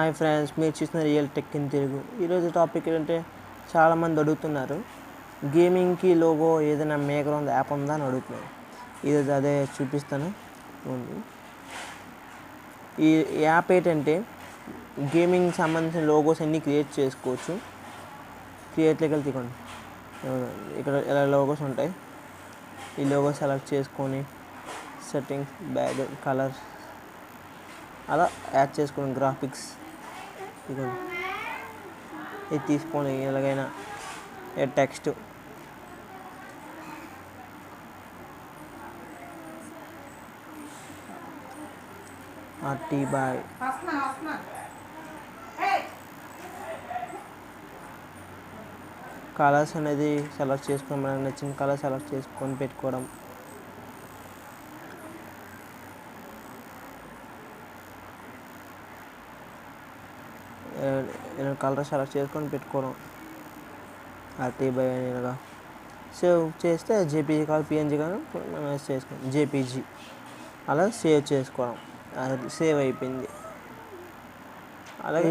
Hi friends, మీరు చూసిన real tech in Telugu. ఈరోజు టాపిక్ ఏంటంటే చాలామంది అడుగుతున్నారు, గేమింగ్కి లోగో ఏదైనా మేకర్ ఉంది యాప్ ఉందా అని అడుగుతున్నారు. ఈరోజు అదే చూపిస్తాను. ఈ యాప్ ఏంటంటే గేమింగ్ సంబంధించిన లోగోస్ అన్నీ క్రియేట్ చేసుకోవచ్చు. క్రియేట్లోకి వెళ్తే ఇక్కడ ఇలా లోగోస్ ఉంటాయి. ఈ లోగో సెలెక్ట్ చేసుకొని సెట్టింగ్స్, బ్యాక్ కలర్స్ అలా యాడ్ చేసుకుని గ్రాఫిక్స్ ఇది తీసుకొని ఎలాగైనా టెక్స్ట్ ఆర్టీ బాయ్ కలర్స్ అనేది సెలెక్ట్ చేసుకొని మనకు నచ్చిన కలర్ సెలెక్ట్ చేసుకొని పెట్టుకోవడం. కలర్ సెలెక్ట్ చేసుకొని పెట్టుకోవడం. ఆర్టీ బై అని ఇలాగా సేవ్ చేస్తే జేపీజీ కాదు, పిఎన్జీ కాదు, మనం చేసుకోండి జేపీజీ అలా సేవ్ చేసుకోవడం. అది సేవ్ అయిపోయింది. అలాగే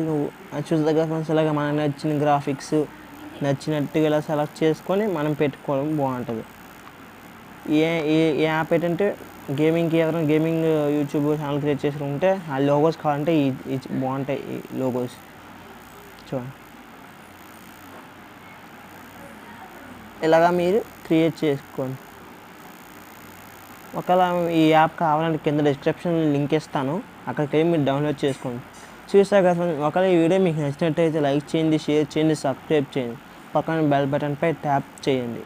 చూడదగ్గ ఫ్రెండ్స్ ఇలాగ మనకు నచ్చిన గ్రాఫిక్స్ నచ్చినట్టుగా ఇలా సెలెక్ట్ చేసుకొని మనం పెట్టుకోవడం బాగుంటుంది. ఏ యాప్ ఏంటంటే గేమింగ్కి ఎవరైనా గేమింగ్ యూట్యూబ్ ఛానల్ క్రియేట్ చేసుకుంటే ఆ లోగోస్ కావాలంటే బాగుంటాయి. ఈ లోగోస్ చూడండి, ఇలాగా మీరు క్రియేట్ చేసుకోండి. ఒకవేళ ఈ యాప్ కావాలంటే కింద డిస్క్రిప్షన్ లింక్ ఇస్తాను, అక్కడికి వెళ్ళి మీరు డౌన్లోడ్ చేసుకోండి. చూసాక కదా, ఒకవేళ ఈ వీడియో మీకు నచ్చినట్టయితే లైక్ చేయండి, షేర్ చేయండి, సబ్స్క్రైబ్ చేయండి, పక్కన బెల్ బటన్పై ట్యాప్ చేయండి.